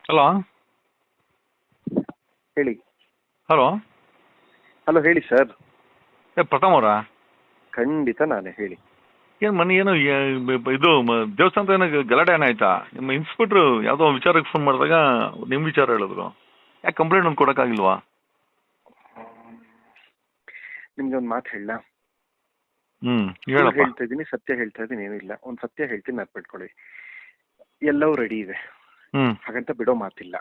Hello ಹೇಳಿ. Hello hello ಹೇಳಿ sir. ಪ್ರಥಮ್ ಅವರಾ? ಖಂಡಿತ ನಾನೇ, ಹೇಳಿ. ಏನು ಮನೆ ಏನು ಇದು ದೇವಸ್ಥಾನದ ಏನೋ ಗಲಾಟೆ ಏನಾಯ್ತಾ? ನಿಮ್ಮ ಇನ್ಸ್ಪೆಕ್ಟ್ರು ಯಾವುದೋ ವಿಚಾರಕ್ಕೆ ಫೋನ್ ಮಾಡಿದಾಗ ನಿಮ್ಮ ವಿಚಾರ ಹೇಳಿದ್ರು. ಯಾಕೆ ಕಂಪ್ಲೇಂಟ್ ಒಂದು ಕೊಡೋಕ್ಕಾಗಿಲ್ವಾ? ನಿಮ್ಗೆ ಒಂದು ಮಾತು ಹೇಳ. ಹೇಳಪ್ಪ. ಹೇಳ್ತಾ ಇದ್ದೀನಿ, ಸತ್ಯ ಹೇಳ್ತಾ ಇದ್ದೀನಿ, ಏನಿಲ್ಲ. ಒಂದು ಸತ್ಯ ಹೇಳ್ತೀನಿ, ನೆನ್ಪಿಟ್ಕೊಳ್ಳಿ. ಎಲ್ಲವೂ ರೆಡಿ ಇದೆ, ಹಾಗಂತ ಬಿಡೋ ಮಾತಿಲ್ಲ.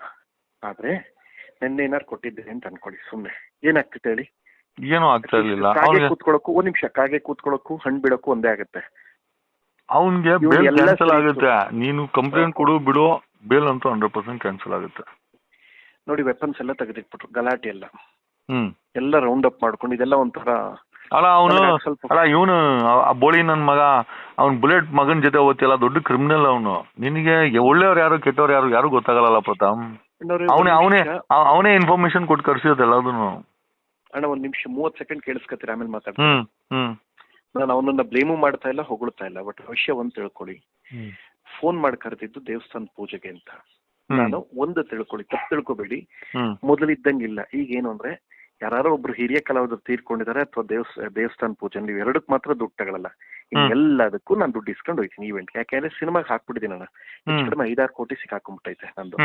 ಆದ್ರೆ ನೆನ್ನೆ ಏನಾರು ಕೊಟ್ಟಿದ್ದೇನೆ ಅಂತ ಅನ್ಕೊಳ್ಳಿ, ಸುಮ್ಮನೆ ಏನಾಗ್ತದೆ ಹೇಳಿ? ಏನೂ ಆಗ್ತಾ ಇರ್ಲಿಲ್ಲ. ಕಾಗೆ ಕೂತ್ಕೊಳ್ಳೋಕು, ಒಂದ್ ನಿಮಿಷ, ಕಾಗೆ ಕೂತ್ಕೊಳ್ಳೋಕು ಹಣ್ಣು ಬಿಡೋಕು ಒಂದೇ ಆಗುತ್ತೆ. ಅವನ್ಗೆ ಬೇಲ್ ಕ್ಯಾನ್ಸಲ್ ಆಗುತ್ತೆ. ನೀನು ಕಂಪ್ಲೇಂಟ್ ಕೊಡು ಬಿಡು, ಬೇಲ್ ಅಂತೂ 100% ಕ್ಯಾನ್ಸಲ್ ಆಗುತ್ತೆ. ನೋಡಿ, ವೆಪನ್ಸ್ ಎಲ್ಲ ತೆಗೆದಿಟ್ಬಿಟ್ರು, ಗಲಾಟೆ ಎಲ್ಲ ಎಲ್ಲ ರೌಂಡ್ ಅಪ್ ಮಾಡ್ಕೊಂಡು, ಇದೆಲ್ಲ ಒಂಥರ. ಅಲ್ಲ ಇವನು ಬೋಳಿ ನನ್ ಮಗ, ಅವ್ನ್ ಬುಲೆಟ್ ಮಗನ್ ಜೊತೆ ಓದ್ತಿಲ್ಲ, ದೊಡ್ಡ ಕ್ರಿಮಿನಲ್ ಅವನು. ನಿನಗೆ ಒಳ್ಳೆಯವ್ರು ಯಾರು ಕೆಟ್ಟವ್ರು ಯಾರು ಯಾರು ಗೊತ್ತಾಗಲ್ಲ ಪ್ರತಾಪ್. ಅವನೇ ಇನ್ಫಾರ್ಮೇಶನ್ ಕೊಟ್ಟು ಕರ್ಸಿರೋದು ಎಲ್ಲದನ್ನು. ಅಣ್ಣ, ಒಂದ್ ನಿಮಿಷ 30 ಸೆಕೆಂಡ್ ಕೇಳಿಸ್ಕೊತೀರ, ಆಮೇಲೆ ಮಾತಾಡ್ತೀನಿ. ನಾನು ಅವನನ್ನ ಬ್ಲೇಮು ಮಾಡ್ತಾ ಇಲ್ಲ, ಹೊಗಳ್ತಾ ಇಲ್ಲ. ಬಟ್ ವಿಷಯ ಒಂದ್ ತಿಳ್ಕೊಳ್ಳಿ. ಫೋನ್ ಮಾಡಿ ಕರೆದಿದ್ದು ದೇವಸ್ಥಾನ ಪೂಜೆಗೆ ಅಂತ. ನಾನು ಒಂದು ತಿಳ್ಕೊಳ್ಳಿ, ತಪ್ಪು ತಿಳ್ಕೊಬೇಡಿ. ಮೊದಲಿದ್ದಂಗಿಲ್ಲ. ಈಗ ಏನು ಅಂದ್ರೆ, ಯಾರೋ ಒಬ್ರು ಹಿರಿಯ ಕಲಾವಿದರು ತೀರ್ಕೊಂಡಿದ್ದಾರೆ ಅಥವಾ ದೇವಸ್ಥಾನ ಪೂಜೆ, ನೀವು ಎರಡಕ್ಕೆ ಮಾತ್ರ ದುಡ್ಡು ತಗೊಳ್ಳಲ್ಲ. ಎಲ್ಲದಕ್ಕೂ ನಾನು ದುಡ್ಡು ಇಸ್ಕೊಂಡು ಹೋಯ್ತೀನಿ ಈವೆಂಟ್. ಯಾಕೆಂದ್ರೆ ಸಿನಿಮಾಗೆ ಹಾಕ್ಬಿಟ್ಟಿದ್ದೀನಿ ನಾನು. ಹೆಚ್ಚು ಕಡಿಮೆ 5-6 ಕೋಟಿ ಸಿಕ್ಕಾಕೊಂಡ್ಬಿಟ್ಟೈತೆ ನಂದು.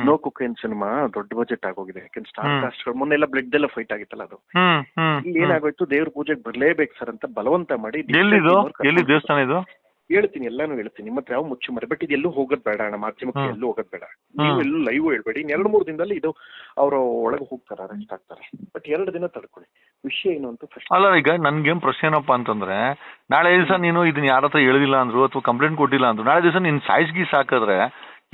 ನೋ ಕುಕೇನ್ ಸಿನಿಮಾ ದೊಡ್ಡ ಬಜೆಟ್ ಆಗೋಗಿದೆ. ಯಾಕೆಂದ್ರೆ ಸ್ಟಾರ್ ಕಾಸ್ಟ್ ಮೊನ್ನೆ ಎಲ್ಲ ಬ್ಲಡ್ ಎಲ್ಲ ಫೈಟ್ ಆಗಿತ್ತಲ್ಲ, ಅದು ಇಲ್ಲಿ ಏನಾಗೋಯ್ತು, ದೇವ್ರ ಪೂಜೆಗೆ ಬರ್ಲೇಬೇಕು ಸರ್ ಅಂತ ಬಲವಂತ ಮಾಡಿ. ದೇವಸ್ಥಾನ ಇದು ಹೇಳ್ತೀನಿ, ಎಲ್ಲಾನು ಹೇಳ್ತೀನಿ. ನಿಮ್ಮ ಹತ್ರ ಯಾವ ಮುಚ್ಚು ಮರೆ. ಬಟ್ ಇದು ಎಲ್ಲೂ ಹೋಗೋದ್ ಬೇಡ ಅಣ್ಣ, ಮಾಧ್ಯಮಕ್ಕೆ ಎಲ್ಲೂ ಹೋಗೋದ್ ಬೇಡ. ನೀವು ಎಲ್ಲೂ ಲೈವ್ ಹೇಳ್ಬೇಡಿ. 2-3 ದಿನದಲ್ಲಿ ಇದು ಅವರು ಒಳಗೆ ಹೋಗ್ತಾರೆ, ಅರೆಸ್ಟ್ ಆಗ್ತಾರೆ. ಬಟ್ 2 ದಿನ ತಡ್ಕೊಳ್ಳಿ. ವಿಷಯ ಏನು ಅಂತ ಫಸ್ಟ್. ಅಲ್ಲ, ಈಗ ನನ್ಗೇನ್ ಪ್ರಶ್ನೆ ಏನಪ್ಪಾ ಅಂತಂದ್ರೆ, ನಾಳೆ ದಿವಸ ನೀನು ಇದನ್ನ ಯಾರ ಹತ್ರ ಹೇಳಿಲ್ಲ ಅಂದ್ರು ಅಥವಾ ಕಂಪ್ಲೇಂಟ್ ಕೊಟ್ಟಿಲ್ಲ ಅಂದ್ರು, ನಾಳೆ ದಿವಸ ನೀನ್ ಸಾಯಿಸ್ಗೀಸ್ ಹಾಕಿದ್ರೆ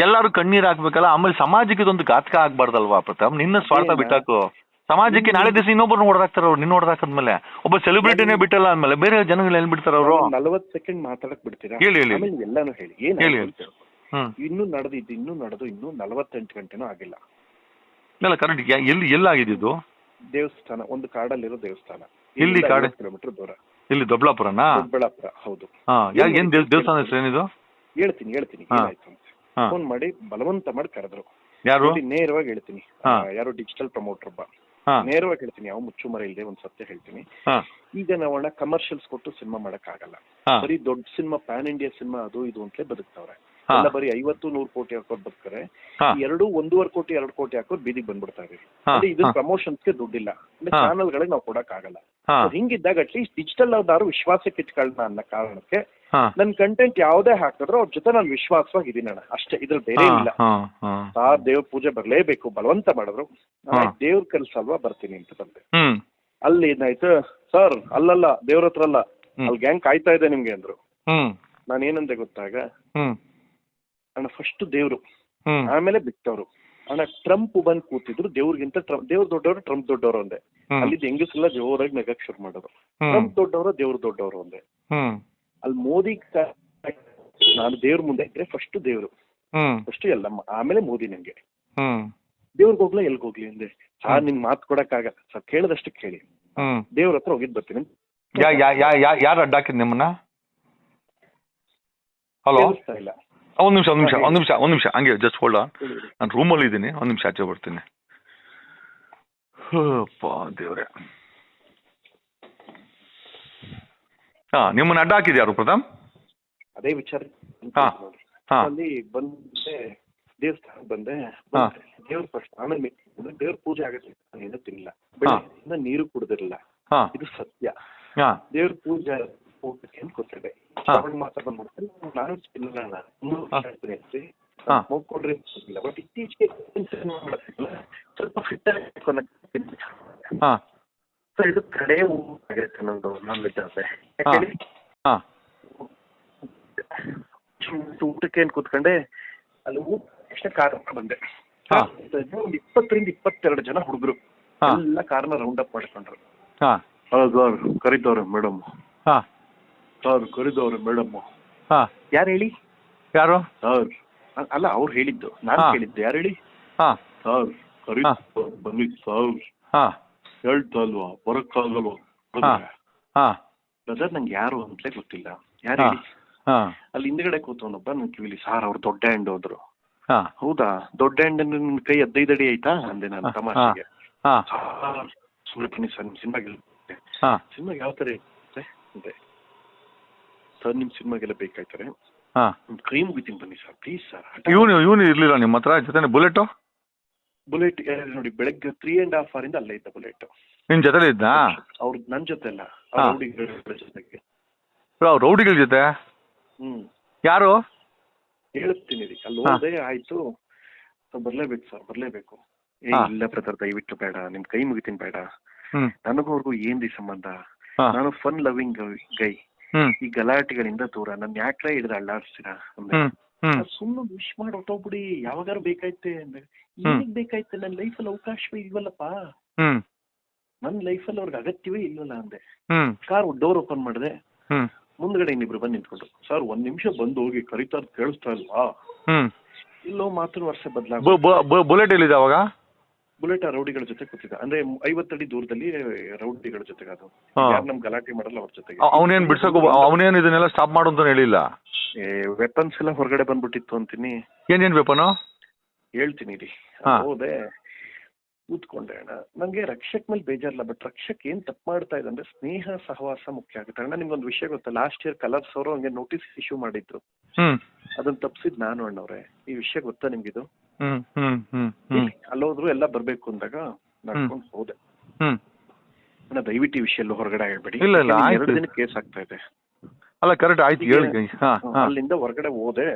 ಎಲ್ಲಾರು ಕಣ್ಣೀರ್ ಹಾಕ್ಬೇಕಲ್ಲ. ಆಮೇಲೆ ಸಮಾಜಕ್ಕೆ ಇದೊಂದು ಘಾತಕ ಆಗ್ಬಾರ್ದಲ್ವಾ ಪ್ರತಾಪ್? ನಿನ್ನ ಸ್ವಾರ್ಥ ಬಿಟ್ಟಾಕು. ಸಮಾಜಕ್ಕೆ ನಾಳೆ ದಿವಸ ಇನ್ನೊಬ್ಬರನ್ನ ಹೊಡೆದಾಕ್ತಾರ ಅವ್ರು. ನಿನ್ನ ಹೊಡೆದಾಕದ್ಮೇಲೆ ಒಬ್ಬ ಸೆಲೆಬ್ರಿಟಿನೇ ಬಿಟ್ಟಲ್ಲ ಅಂದ್ಮೇಲೆ ಬೇರೆ ಜನಗಳು ಎಲ್ಲಿ ಬಿಡ್ತಾರ ಅವರು? 40 ಸೆಕೆಂಡ್ ಮಾತಾಡಕ್ ಬಿಡ್ತೀರಾ? ಹೇಳಿ ಎಲ್ಲಾನು ಹೇಳಿ. ಏನ್ ಹೇಳಿ. ಇನ್ನೂ ನಡೆದು 48 ಗಂಟೆನೂ ಆಗಿಲ್ಲ. ಇಲ್ಲ, ಕರೆಕ್ಟ್. ಎಲ್ಲಿ ಆಗಿದ್ದು? ದೇವಸ್ಥಾನ, ಒಂದು ಕಾಡಲ್ಲಿರೋ ದೇವಸ್ಥಾನ. ಎಲ್ಲಿ ಕಾಡು? ಕಿಲೋಮೀಟರ್ ದೂರ. ಇಲ್ಲಿ ದೊಡ್ಡಬಳ್ಳಾಪುರನಾ? ದೊಡ್ಡಬಳ್ಳಾಪುರ, ಹೌದು. ಏನ್ ದೇವಸ್ಥಾನ ಹೆಸರು ಏನಿದು? ಹೇಳ್ತೀನಿ. ಏನಾಯ್ತು ಅಂತ ಫೋನ್ ಮಾಡಿ ಬಲವಂತ ಮಾಡಿ ಕರೆದ್ರು. ಯಾರು? ನೇರವಾಗಿ ಹೇಳ್ತೀನಿ. ಯಾರು ಡಿಜಿಟಲ್ ಪ್ರಮೋಟರ್ ಒಬ್ಬ. ನೇರವಾಗಿ ಹೇಳ್ತೀನಿ, ಯಾವ ಮುಚ್ಚುಮರೆ ಇಲ್ಲದೆ ಒಂದ್ ಸತ್ಯ ಹೇಳ್ತೀನಿ. ಈಗ ನಾವಣ್ಣ ಕಮರ್ಷಿಯಲ್ಸ್ ಕೊಟ್ಟು ಸಿನಿಮಾ ಮಾಡಕ್ ಆಗಲ್ಲ. ಬರೀ ದೊಡ್ಡ ಸಿನಿಮಾ, ಪ್ಯಾನ್ ಇಂಡಿಯಾ ಸಿನಿಮಾ ಅದು ಇದು ಅಂತಲೇ ಬದುಕ್ತಾವ್ರೆ. ಎಲ್ಲ ಬರೀ 50-100 ಕೋಟಿ ಹಾಕೋರ್ ಬದುಕ್ತಾರೆ. 1.5 ಕೋಟಿ 2 ಕೋಟಿ ಹಾಕೋರ್ ಬೀದಿಗೆ ಬಂದ್ಬಿಡ್ತಾರೆ. ಇದನ್ನ ಪ್ರಮೋಷನ್ಸ್ಗೆ ದುಡ್ಡಿಲ್ಲ, ಚಾನಲ್ ಗಳಿಗೆ ನಾವು ಕೊಡಕ್ ಆಗಲ್ಲ. ಹಿಂಗಿದ್ದಾಗ ಅಟ್ಲೀಸ್ಟ್ ಡಿಜಿಟಲ್ ಅವ್ರು ವಿಶ್ವಾಸಕ್ಕೆ ಇಟ್ಕೊಳ್ಳೋಣ ಅನ್ನೋ ಕಾರಣಕ್ಕೆ ನನ್ ಕಂಟೆಂಟ್ ಯಾವ್ದೇ ಹಾಕಿದ್ರು ಅವ್ರ ಜೊತೆ ನಾನು ವಿಶ್ವಾಸವಾಗಿದ್ದೀನಿ ಅಣ್ಣ, ಅಷ್ಟೇ. ಇದ್ರಲ್ಲಿ ಬೇರೆ ಇಲ್ಲ. ದೇವ್ರ ಪೂಜೆ ಬರ್ಲೇಬೇಕು, ಬಲವಂತ ಮಾಡಿದ್ರು. ದೇವ್ರ ಕೆಲ್ಸ ಅಲ್ವಾ, ಬರ್ತೀನಿ ಅಂತ ಬಂದೆ. ಅಲ್ಲಿ ಏನಾಯ್ತು, ಸರ್ ಅಲ್ಲಲ್ಲ ದೇವ್ರ ಹತ್ರ ಅಲ್ಲ, ಅಲ್ಲಿ ಗ್ಯಾಂಗ್ ಕಾಯ್ತಾ ಇದೆ ನಿಮ್ಗೆ ಅಂದ್ರು. ನಾನು ಏನಂದೆ ಗೊತ್ತಾಗ, ಅಣ್ಣ ಫಸ್ಟ್ ದೇವ್ರು, ಆಮೇಲೆ ಬಿಟ್ಟವ್ರು. ಅಣ್ಣ ಟ್ರಂಪ್ ಬಂದ್ ಕೂತಿದ್ರು, ದೇವ್ರಿಗಿಂತ ದೇವ್ರ ದೊಡ್ಡವರು, ಟ್ರಂಪ್ ದೊಡ್ಡವರು ಒಂದೇ. ಅಲ್ಲಿ ಹೆಂಗಸೆಲ್ಲ ಜೋರಾಗಿ ನಗಕ್ ಶುರು ಮಾಡೋರು. ಟ್ರಂಪ್ ದೊಡ್ಡವರು, ದೇವ್ರ ದೊಡ್ಡವರು ಒಂದೇ. ಅಲ್ಲಿ ಮೋದಿ ನಾನು ದೇವ್ರ ಮುಂದೆ ಇದ್ರೆ ಫಸ್ಟ್ ದೇವ್ರು, ಫಸ್ಟ್ ಎಲ್ಲಮ್ಮ, ಆಮೇಲೆ ಮೋದಿ. ನಂಗೆ ದೇವ್ರಿಗೆ ಹೋಗ್ಲಾ ಎಲ್ಗ್ ಹೋಗ್ಲಿ ಅಂದೆ. ಸಾರ್ ನಿಮ್ ಮಾತು ಕೊಡಕ್ಕಾಗಲ್ಲ ಸರ್, ಕೇಳದಷ್ಟು ಕೇಳಿ. ದೇವ್ರ ಹತ್ರ ಹೋಗಿದ್ ಬರ್ತೀನಿ. ಯಾರು ಅಡ್ಡಾಕಿದ್ ನಿಮ್ಮನ್ನ? ಹಲೋ, ಇಲ್ಲ. ಒಂದ್ ನಿಮಿಷ ಹಂಗೆ ಜಸ್ಟ್ ಹೋಲ್ಡ್ ಆನ್. ನಾನು ರೂಮಲ್ಲಿ ಇದ್ದೀನಿ, ಒಂದ್ ನಿಮಿಷ ಆಚೆ ಬರ್ತೀನಿ. ದೇವ್ರೆ, ನಿಮ್ಮನ್ನ ಅಡ್ಡ ಹಾಕಿದ್ ಯಾರು ಪ್ರಥಮ್? ಅದೇ ವಿಚಾರ. ಅಲ್ಲಿ ಬಂದೆ, ದೇವಸ್ಥಾನ ಬಂದೆ. ದೇವ್ರ ಫಸ್ಟ್, ಆಮೇಲೆ ದೇವ್ರ ಪೂಜೆ ಆಗತ್ತೆ. ಏನು ತಿನ್ನಿಲ್ಲ, ಬೆಳಗ್ಗೆ ನೀರು ಕುಡ್ದಿರಲಿಲ್ಲ. ಇದು ಸತ್ಯ. ದೇವ್ರ ಪೂಜೆ ಊಟಕ್ಕೆ ಅಂತ ಕೊಟ್ಟಿದೆ. ಮಾತ್ರ ಬಂದ್ಬಿಡ್ತೀನಿ. ನಾನು ತಿನ್ನಲ್ಲ, ಹೋಗ್ಕೊಡ್ರಿ ಇಲ್ಲ. ಬಟ್ ಇತ್ತೀಚೆಗೆ ಸ್ವಲ್ಪ ಫಿಟ್ ಇದು ಕಡೆ ಆಗಿರುತ್ತೆ ನಂದು ನಾನ್ ವೆಜ್ ಆದ್ರೆ. ಊಟಕ್ಕೆ ಏನ್ ಕೂತ್ಕೊಂಡೆ, ಅಲ್ಲಿ ಊಟ ಕಾರ್ ಬಂದೆ. ಒಂದು 20-22 ಜನ ಹುಡುಗರು ಎಲ್ಲ ಕಾರ್ನ ರೌಂಡ್ ಅಪ್ ಮಾಡ್ಕೊಂಡ್ರು. ಕರೀತವ್ರೆ ಮೇಡಮ್, ಸರ್ ಕರೀತವ್ರೆ ಮೇಡಮ್. ಯಾರು ಹೇಳಿ? ಯಾರು? ಸರ್ ಅಲ್ಲ, ಅವ್ರು ಹೇಳಿದ್ದು, ನಾನು ಕೇಳಿದ್ದು. ಯಾರು ಹೇಳಿ? ಸರ್ ಕರೀ ಬನ್ನಿ ಸರ್. ಹೇಳ್ತಾ ಅಲ್ವಾ, ಬರಕ್ಕಾಗಲ್ವಾ ಬ್ರದರ್? ನಂಗೆ ಯಾರು ಅಂತಲೇ ಗೊತ್ತಿಲ್ಲ. ಯಾರು ಹೇಳಿ? ಅಲ್ಲಿ ಹಿಂದ್ಗಡೆ ಕೂತವನೊಬ್ಬ ನನ್ ಕಿವಿಲಿ, ಸಾರ್ ಅವ್ರು ದೊಡ್ಡ ಹ್ಯಾಂಡ್ ಹೋದ್ರು. ಹಾ ಹೌದಾ, ದೊಡ್ಡ ಹ್ಯಾಂಡ್ ನಿನ್ ಕೈ 15 ಅಡಿ ಆಯ್ತಾ ಅಂದೆ ನಾನು ತಮಾಷೆಗೆ. ಹಾ ಸುಳ್ತೀನಿ ಸರ್, ನಿಮ್ ಸಿನಿಮಾಗೆ ಹಾ ಸಿನಿಮಾಗೆ ಯಾವ ತರ ಇರುತ್ತೆ ಅಂದೆ. ಸರ್ ನಿಮ್ ಸಿನಿಮಾಗೆಲ್ಲ ಬೇಕಾಯ್ತಾರೆ, ಹಾ ಕೈ ಮುಗಿತೀನಿ ಬನ್ನಿ ಸರ್ ಪ್ಲೀಸ್ ಸರ್. ಇವನು ಇರ್ಲಿಲ್ಲ ನಿಮ್ಮ ಹತ್ರ ಜೊತೆ ಬುಲೆಟ್? ಬುಲೆಟ್ ನೋಡಿ, ಬೆಳಗ್ಗೆ 3.5 hour ಇಂದ ಅಲ್ಲೇ ಇದ್ದ ಬುಲೆಟ್. ನಿನ್ ಜೊತೆಲಿ ಇದ್ನಾ? ಅವ್ರು ನನ್ ಜೊತೆ ಅಲ್ಲ, ಜೊತೆಗೆ. ರೌಡಿಗಳ ಜೊತೆ? ಯಾರು ಹೇಳ್ತೀನಿ ರೀ. ಅಲ್ಲಿ ಹೋದೆ, ಆಯ್ತು ಬರ್ಲೇಬೇಕು ಸರ್, ಬರ್ಲೇಬೇಕು. ಇಲ್ಲ ಬ್ರದರ್ ದಯವಿಟ್ಟು ಬೇಡ, ನಿಮ್ ಕೈ ಮುಗಿತೀನಿ ಬೇಡ. ನನಗೂ ಅವ್ರಿಗೂ ಏನ್ರಿ ಸಂಬಂಧ? ನಾನು ಫನ್ ಲವಿಂಗ್ ಗೈ. ಈ ಗಲಾಟೆಗಳಿಂದ ದೂರ. ನನ್ ಯಾಕ್ರ ಹಿಡಿದು ಅಳ್ಳಾಡ್ಸ್ತೀರಾ ಅಂದ್ರೆ, ಸುಮ್ಮನೆ ವಿಶ್ ಮಾಡಿ ಹೊಟ್ಟೋಗ್ಬಿಡಿ, ಯಾವಾಗಾರು ಬೇಕಾಯ್ತೆ ಅಂದ್ರೆ. ಏನಿಗ್ ಬೇಕಾಯ್ತೆ? ನನ್ನ ಲೈಫಲ್ಲಿ ಅವಕಾಶವೇ ಇಲ್ವಲ್ಲಪ್ಪ, ನನ್ನ ಲೈಫಲ್ಲಿ ಅವ್ರಿಗೆ ಅಗತ್ಯವೇ ಇಲ್ವಲ್ಲ ಅಂದೆ. ಕಾರ್ ಡೋರ್ ಓಪನ್ ಮಾಡಿದೆ, ಮುಂದ್ಗಡೆ ಇನ್ನಿಬ್ರು ಬಂದು ನಿಂತ್ಕೊಂಡು, ಸರ್ 1 ನಿಮಿಷ ಬಂದು ಹೋಗಿ ಕರಿತಾ ಕೇಳಿಸ್ತಾ ಇಲ್ವಾ? ಇಲ್ಲೋ ಮಾತಿನ ವರ್ಷ ಬದಲಾಗ. ಬುಲೆಟ್ ಎಲ್ಲಿದೆ ಅವಾಗ? ಬುಲೆಟ್ ಆ ರೌಡಿಗಳ ಜೊತೆ ಕೂತಿದ್ದ, ಅಂದ್ರೆ 50 ಅಡಿ ದೂರದಲ್ಲಿ ರೌಡಿಗಳ ಜೊತೆಗೆ. ಅದು ಯಾರು ನಮ್ ಗಲಾಟೆ ಮಾಡಲ್ಲ ಅವ್ರ ಜೊತೆಗೆ. ಅವನೇನ್ ಬಿಡ್ಸಕ್, ಅವನೇನ್ ಇದನ್ನೆಲ್ಲ ಸ್ಟಾಪ್ ಮಾಡು ಅಂತ ಹೇಳಿಲ್ಲ? ವೆಪನ್ಸ್ ಎಲ್ಲ ಹೊರಗಡೆ ಬಂದ್ಬಿಟ್ಟಿತ್ತು ಅಂತೀನಿ. ಏನೇನ್ ವೆಪನು ಹೇಳ್ತೀನಿ ರೀ. ಹೋದೆ, ಕೂತ್ಕೊಂಡೆ ಅಣ್ಣ. ನಂಗೆ ರಕ್ಷಕ್ ಮೇಲೆ ಬೇಜಾರಿಲ್ಲ, ಬಟ್ ರಕ್ಷಕ್ ಏನ್ ತಪ್ಪು ಮಾಡ್ತಾ ಇದೆ ಅಂದ್ರೆ ಸ್ನೇಹ ಸಹವಾಸ ಮುಖ್ಯ ಆಗುತ್ತೆ. ಅಣ್ಣ ನಿಮ್ಗೊಂದು ವಿಷಯ ಗೊತ್ತಾ, ಲಾಸ್ಟ್ ಇಯರ್ ಕಲರ್ಸ್ ಅವರು ಹಂಗೆ ನೋಟಿಸ್ ಇಶ್ಯೂ ಮಾಡಿದ್ರು, ಅದನ್ನ ತಪ್ಸಿದ್ ನಾನು ಅಣ್ಣವ್ರೆ. ಈ ವಿಷಯ ಗೊತ್ತಾ ನಿಮ್ಗಿದು? ಅಲ್ಲೋದ್ರು ಎಲ್ಲ ಬರ್ಬೇಕು ಅಂದಾಗ ನಡ್ಕೊಂಡು ಹೋದೆ. ಅಣ್ಣ ದಯವಿಟ್ಟು ಈ ವಿಷಯ ಎಲ್ಲ ಹೊರಗಡೆ ಹೇಳ್ಬೇಡಿ, 2 ದಿನ ಕೇಸ್ ಆಗ್ತಾ ಇದೆ. ಅಲ್ಲ ಕರೆಕ್ಟ್ ಆಯ್ತು, ಅಲ್ಲಿಂದ ಹೊರಗಡೆ ಹೋದೆ,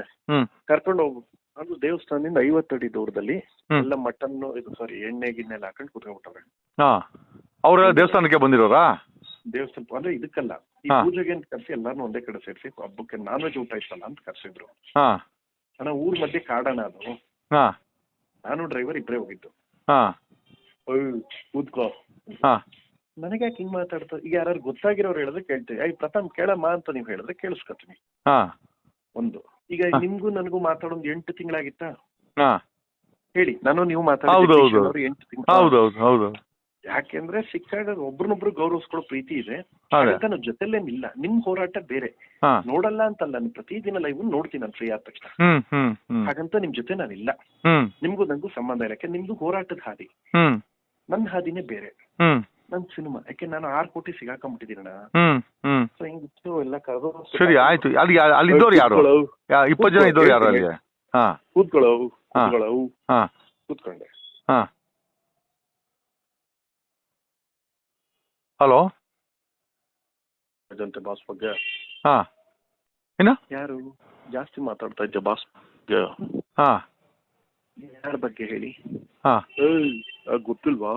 ಕರ್ಕೊಂಡು ಹೋಗು. ಅದು ದೇವಸ್ಥಾನದಿಂದ 50 ಅಡಿ ದೂರದಲ್ಲಿ ಎಲ್ಲ ಮಟನ್ ಸಾರಿ ಎಣ್ಣೆ ಗಿಣ್ಣೆ ಎಲ್ಲ ಹಾಕೊಂಡು ಕುತ್ಕೊಂಡ್ಬಿಟ್ಟವ್ರೆ. ಅವ್ರ ದೇವಸ್ಥಾನಕ್ಕೆ ಬಂದಿರೋರಾ? ದೇವಸ್ಥಾನ ಅಂದ್ರೆ ಇದಕ್ಕಲ್ಲ, ಈ ಪೂಜೆಗೆ ಅಂತ ಕರ್ಸಿ ಎಲ್ಲಾರು ಒಂದೇ ಕಡೆ ಸೇರಿಸಿ ಹಬ್ಬಕ್ಕೆ ನಾನ್ ವೆಜ್ ಊಟ ಇಷ್ಟಲ್ಲ ಅಂತ ಕರ್ಸಿದ್ರು. ಅಣ್ಣ ಊರ್ ಮಧ್ಯೆ ಕಾಡಣ ಅದು. ನಾನು ಡ್ರೈವರ್ ಇಬ್ರೇ ಹೋಗಿದ್ದು. ಕೂತ್ಕೋ, ನನಗೆ ಯಾಕೆ ಹಿಂಗ್ ಮಾತಾಡ್ತಾ? ಈಗ ಯಾರು ಗೊತ್ತಾಗಿರೋರು ಹೇಳಿದ್ರೆ ಕೇಳ್ತೀವಿ, ಐ ಪ್ರಥಮ್ ಕೇಳಮ್ಮ ಅಂತ ನೀವ್ ಹೇಳಿದ್ರೆ ಕೇಳಿಸ್ಕೊತೀನಿ. ಒಂದು ಈಗ ನಿಮ್ಗೂ ನನಗೂ ಮಾತಾಡೋದು 8 ತಿಂಗಳಾಗಿತ್ತಾ? ಹೇಳಿ, ನಾನು ನೀವು ಮಾತಾಡೋದು 8 ತಿಂಗಳು. ಯಾಕೆಂದ್ರೆ ಸಿಕ್ಕಾಗ ಒಬ್ರನ್ನೊಬ್ರು ಗೌರವಿಸ್ಕೊಳ್ಳೋ ಪ್ರೀತಿ ಇದೆ, ನನ್ನ ಜೊತೆಲೇನಿಲ್ಲ. ನಿಮ್ ಹೋರಾಟ ಬೇರೆ, ನೋಡಲ್ಲ ಅಂತಲ್ಲ, ನಾನು ಪ್ರತಿದಿನ ಲೈವ್ ನೋಡ್ತೀನಿ ನಾನು ಫ್ರೀ ಆದ ತಕ್ಷಣ. ಹಾಗಂತ ನಿಮ್ ಜೊತೆ ನಾನಿಲ್ಲ, ನಿಮ್ಗೂ ನಂಗೂ ಸಂಬಂಧ ಇಲ್ಲ. ಯಾಕೆ ನಿಮ್ದು ಹೋರಾಟದ ಹಾದಿ, ನನ್ನ ಹಾದಿನೇ ಬೇರೆ. ನನ್ ಸಿನಿಮಾ ಯಾಕೆ ನಾನು 6 ಕೋಟಿ ಸಿಗಾಕೊಂಡ್ಬಿಟ್ಟಿದ್ದೀನಣ್ಣ. ಸೊ ಹಿಂಗಿತ್ತು ಎಲ್ಲ ಕರೆದು. ಸರಿ ಆಯ್ತು, ಅಲ್ಲಿದ್ದವ್ರು ಯಾರು? 20 ಜನ ಇದ್ದವ್ರು ಯಾರು ಅಲ್ಲಿ? ಕೂತ್ಕೊಂಡೆ. ಹಲೋ ಅದಂತೆ ಬಾಸ್ ಬಗ್ಗೆ ಯಾರು ಜಾಸ್ತಿ ಮಾತಾಡ್ತಾ ಇದ್ದೆ ಬಾಸ್ ಬಗ್ಗೆ? ಯಾರ ಬಗ್ಗೆ ಹೇಳಿ? ಗೊತ್ತಿಲ್ವಾ?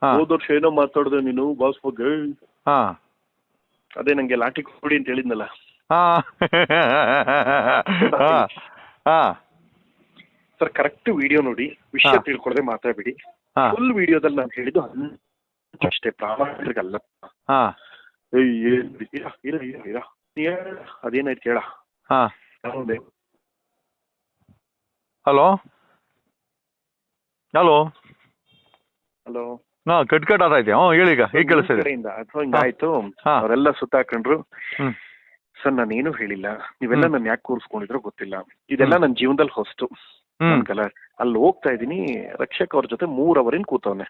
ಹೋದ ವರ್ಷ ಏನೋ ಮಾತಾಡ್ದೆ ನೀನು ಬಾಸ್ ಬಗ್ಗೆ. ಅದೇ ನಂಗೆ ಲಾಠಿ ಕೊಡಿ ಅಂತ ಹೇಳಿದ್ನಲ್ಲ. ಸರ್ ಕರೆಕ್ಟ್ ವಿಡಿಯೋ ನೋಡಿ, ವಿಷಯ ತಿಳ್ಕೊಳದೆ ಮಾತಾಡ್ಬಿಡಿ. ಫುಲ್ ವಿಡಿಯೋದಲ್ಲಿ ನಾನು ಹೇಳಿದ್ದು ಅಷ್ಟೇ, ಪ್ರಾಮಾಣಿಕಲ್ಲ. ಅದೇನಾಯ್ತು ಹೇಳ. ಹಲೋ ಹಲೋ ಹಲೋ ಕಟ್ ಆಯ್ತು. ಹೇಳಿ, ಈಗ ಹೇಗೆ ಕೇಳಿಸ್ತಿದೆ? ಅಥವಾ ಹಿಂಗಾಯ್ತು, ಅವರೆಲ್ಲ ಸುತ್ತಾಕೊಂಡ್ರು. ಸರ್ ನಾನೇನು ಹೇಳಿಲ್ಲ, ನೀವೆಲ್ಲ ನಾನು ಯಾಕೆ ಕೂರಿಸ್ಕೊಂಡಿದ್ರೋ ಗೊತ್ತಿಲ್ಲ. ಇದೆಲ್ಲ ನನ್ನ ಜೀವನದಲ್ಲಿ ಹೊಸ್ತು. ಅಲ್ಲಿ ಹೋಗ್ತಾ ಇದೀನಿ, ರಕ್ಷಕ್ ಅವ್ರ ಜೊತೆ 3 ಅವರಿನ್ ಕೂತವ್ನೆ.